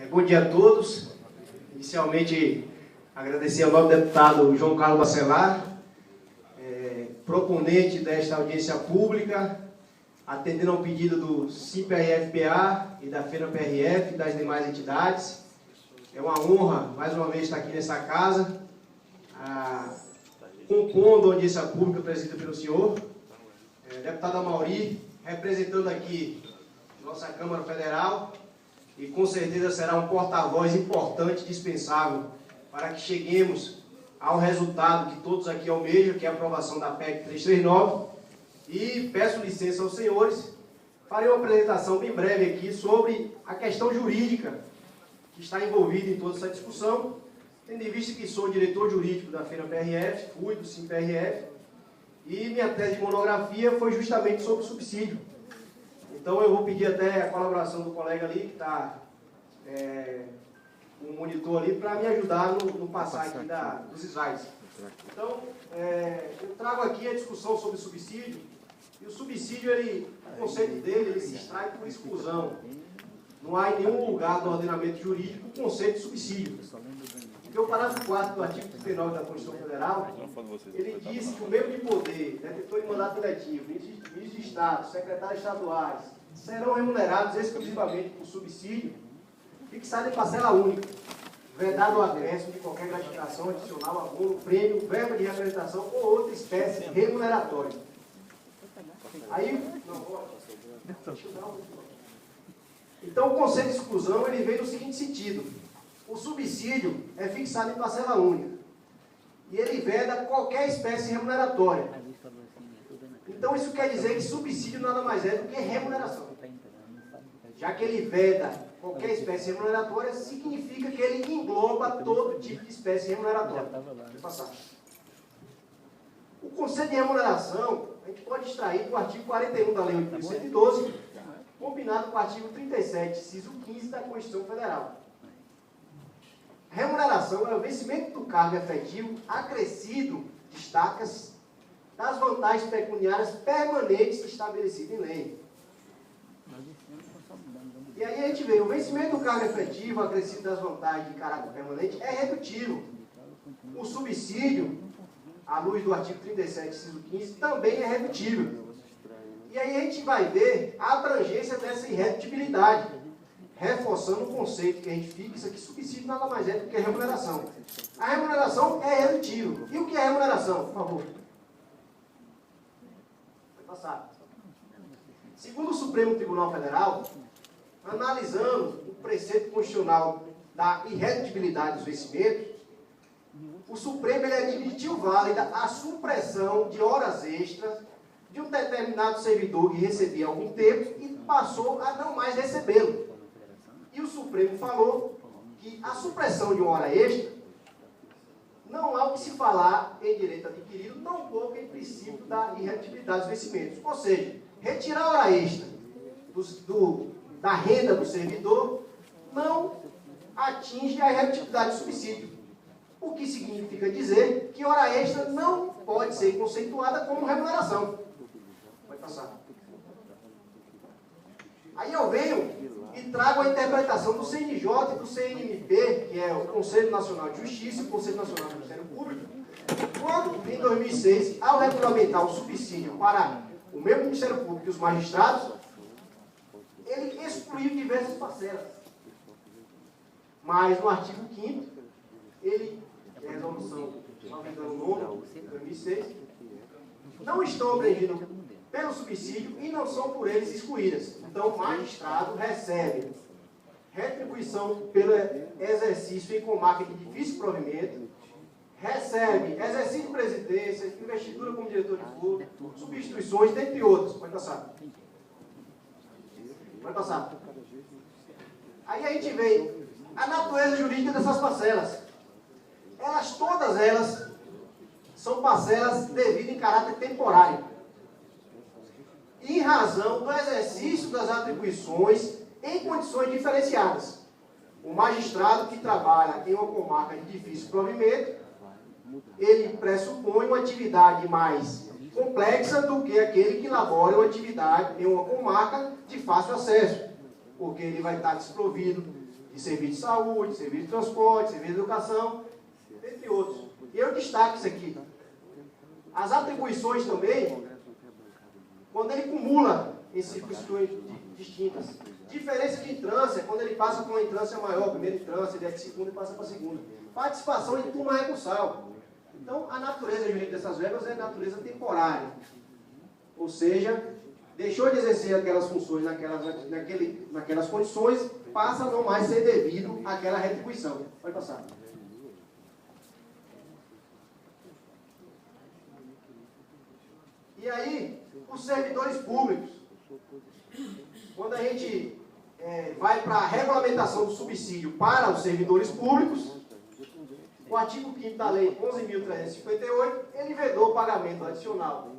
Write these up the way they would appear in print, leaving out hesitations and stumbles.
Bom dia a todos. Inicialmente, agradecer ao novo deputado João Carlos Bacelar, proponente desta audiência pública, atendendo ao pedido do CIPRF-PA e da FENA-PRF e das demais entidades. É uma honra, mais uma vez, estar aqui nessa casa, compondo a audiência pública presidida pelo senhor, deputado Amauri, representando aqui nossa Câmara Federal, e com certeza será um porta-voz importante, dispensável, para que cheguemos ao resultado que todos aqui almejam, que é a aprovação da PEC 339, e peço licença aos senhores, farei uma apresentação bem breve aqui sobre a questão jurídica que está envolvida em toda essa discussão, tendo em vista que sou diretor jurídico da FENA-PRF, fui do CIPRF, e minha tese de monografia foi justamente sobre o subsídio. Então eu vou pedir até a colaboração do colega ali, que está um monitor ali, para me ajudar no passar aqui dos slides. Então, eu trago aqui a discussão sobre o subsídio, e o subsídio, o conceito dele, ele se extrai por exclusão. Não há em nenhum lugar do ordenamento jurídico o conceito de subsídio. Porque o parágrafo 4 do artigo 39 da Constituição Federal, ele diz que o membro de poder, detentor de mandato eletivo, ministros de Estado, secretários estaduais, serão remunerados exclusivamente por subsídio fixado em parcela única, vedado o acréscimo de qualquer gratificação adicional, abono, prêmio, verba de representação ou outra espécie remuneratória. Então, o conceito de exclusão ele vem no seguinte sentido: o subsídio é fixado em parcela única e ele veda qualquer espécie remuneratória. Então, isso quer dizer que subsídio nada mais é do que remuneração. Já que ele veda qualquer espécie remuneratória, significa que ele engloba todo tipo de espécie remuneratória. Deixa eu passar. O conceito de remuneração, a gente pode extrair do artigo 41 da Lei 8.112, combinado com o artigo 37, inciso 15 da Constituição Federal. Remuneração é o vencimento do cargo efetivo acrescido, destaca-se, das vantagens pecuniárias permanentes estabelecidas em lei. E aí a gente vê, o vencimento do cargo efetivo acrescido das vantagens de caráter permanente é redutivo. O subsídio, à luz do artigo 37, inciso 15, também é redutível. E aí a gente vai ver a abrangência dessa irredutibilidade, reforçando o conceito que a gente fixa, que subsídio nada mais é do que remuneração. A remuneração é redutível. E o que é remuneração, por favor? Vai passar. Segundo o Supremo Tribunal Federal, analisando o preceito constitucional da irredutibilidade dos vencimentos, o Supremo ele admitiu válida a supressão de horas extras de um determinado servidor que recebia algum tempo e passou a não mais recebê-lo. E o Supremo falou que a supressão de uma hora extra não há o que se falar em direito adquirido, tampouco em princípio da irredutibilidade dos vencimentos. Ou seja, retirar a hora extra da renda do servidor não atinge a irredutibilidade do subsídio. O que significa dizer que hora extra não pode ser conceituada como remuneração. Pode passar. Aí eu venho e trago a interpretação do CNJ e do CNMP, que é o Conselho Nacional de Justiça e o Conselho Nacional do Ministério Público, quando, em 2006, ao regulamentar o subsídio para o mesmo Ministério Público e os magistrados, ele excluiu diversas parcelas. Mas no artigo 5º, ele, que é a resolução 9 de 2006, não estão abrangidos pelo subsídio e não são por eles excluídas. Então, o magistrado recebe retribuição pelo exercício em comarca de difícil provimento, recebe exercício de presidência, investidura como diretor de foro, substituições, dentre outros. Pode passar. Pode passar. Aí a gente vê a natureza jurídica dessas parcelas. Todas elas, são parcelas devidas em caráter temporário. Em razão do exercício das atribuições em condições diferenciadas. O magistrado que trabalha em uma comarca de difícil provimento, ele pressupõe uma atividade mais complexa do que aquele que elabora uma atividade em uma comarca de fácil acesso, porque ele vai estar desprovido de serviço de saúde, serviço de transporte, serviço de educação, entre outros. E eu destaco isso aqui. As atribuições também, quando ele cumula em circunscrições distintas. Diferença de entrância, quando ele passa para uma entrância maior, primeira entrância, ele é de segunda e passa para a segunda. Participação em turma recursal. Então, a natureza jurídica dessas verbas é natureza temporária. Ou seja, deixou de exercer aquelas funções naquelas condições, passa a não mais ser devido àquela retribuição. Pode passar. E aí, os servidores públicos. Quando a gente vai para a regulamentação do subsídio para os servidores públicos, o artigo 5º da Lei 11.358, ele vedou o pagamento adicional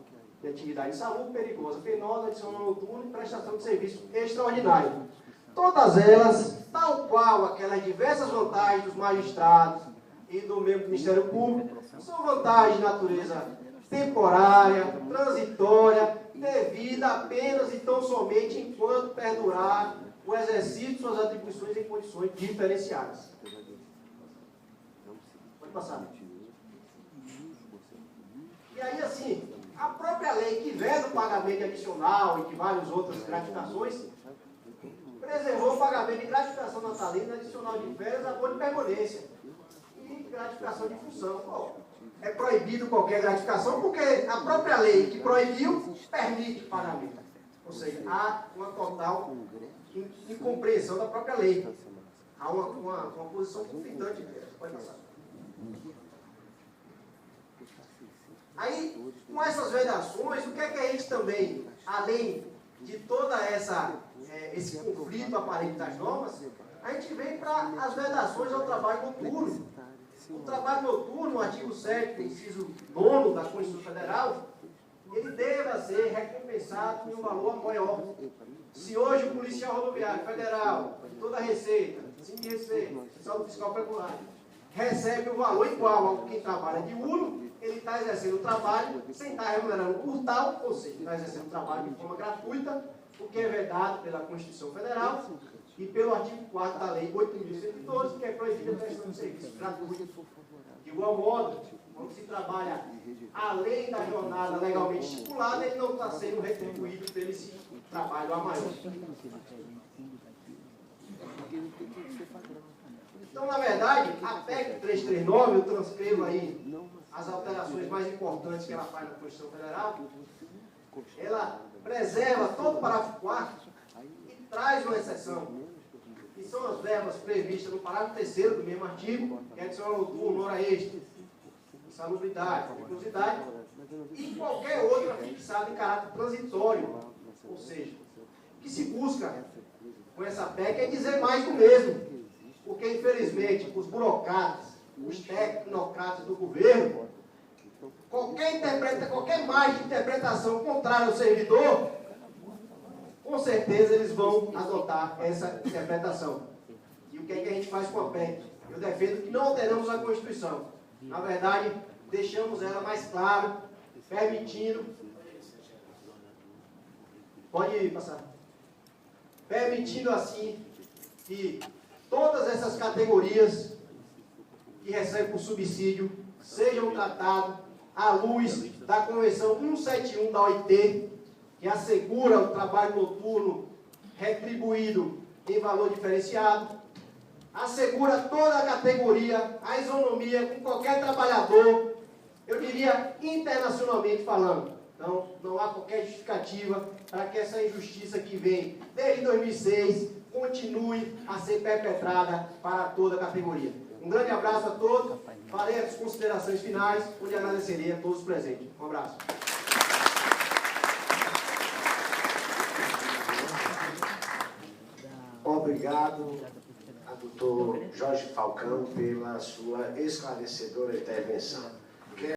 de atividade insalubre, perigosa, penosa, adicional noturno e prestação de serviço extraordinário. Todas elas, tal qual aquelas diversas vantagens dos magistrados e do membro do Ministério Público, são vantagens de natureza temporária, transitória, devida apenas e tão somente enquanto perdurar o exercício de suas atribuições em condições diferenciadas. Pode passar. E aí, assim, a própria lei que veda o pagamento adicional e de várias outras gratificações, preservou o pagamento de gratificação natalina, adicional de férias, abono de permanência e gratificação de função. Bom, é proibido qualquer gratificação porque a própria lei que proibiu permite pagamento. Ou seja, há uma total incompreensão da própria lei. Há uma posição conflitante dela. Pode passar. Aí, com essas vedações, o que é que a gente também, além de toda esse conflito aparente das normas, a gente vem para as vedações ao trabalho noturno. O trabalho noturno, no artigo 7º, inciso 9º da Constituição Federal, ele deve ser recompensado em um valor maior. Se hoje o policial rodoviário federal, toda a Receita, Receita, Saldo Fiscal Peculiar, recebe o valor igual ao quem trabalha de diurno, ele está exercendo o trabalho sem estar remunerando por tal, ou seja, está exercendo o trabalho de forma gratuita, o que é vedado pela Constituição Federal e pelo artigo 4º da Lei 8.112, que é proibida a prestação de serviços gratuitos. De igual modo, quando se trabalha além da jornada legalmente estipulada, ele não está sendo retribuído pelo esse trabalho a maior. Então, na verdade, a PEC 339, eu transcrevo aí as alterações mais importantes que ela faz na Constituição Federal, ela preserva todo o parágrafo 4º e traz uma exceção, que são as verbas previstas no parágrafo 3º do mesmo artigo, que é adicional noturno, hora extra, insalubridade, periculosidade, e qualquer outra fixada em caráter transitório. Ou seja, o que se busca com essa PEC é dizer mais do mesmo, porque infelizmente os burocratas, os tecnocratas do governo, qualquer margem de interpretação contrária ao servidor, com certeza eles vão adotar essa interpretação. E o que é que a gente faz com a PEC? Eu defendo que não alteramos a Constituição. Na verdade, deixamos ela mais clara, permitindo... Pode passar. Permitindo assim que todas essas categorias que recebem por subsídio sejam tratadas à luz da Convenção 171 da OIT, que assegura o trabalho noturno retribuído em valor diferenciado, assegura toda a categoria, a isonomia com qualquer trabalhador, eu diria internacionalmente falando. Então, não há qualquer justificativa para que essa injustiça que vem desde 2006 continue a ser perpetrada para toda a categoria. Um grande abraço a todos, farei as considerações finais, onde agradecerei a todos os presentes. Um abraço. Obrigado a doutor Jorge Falcão pela sua esclarecedora intervenção.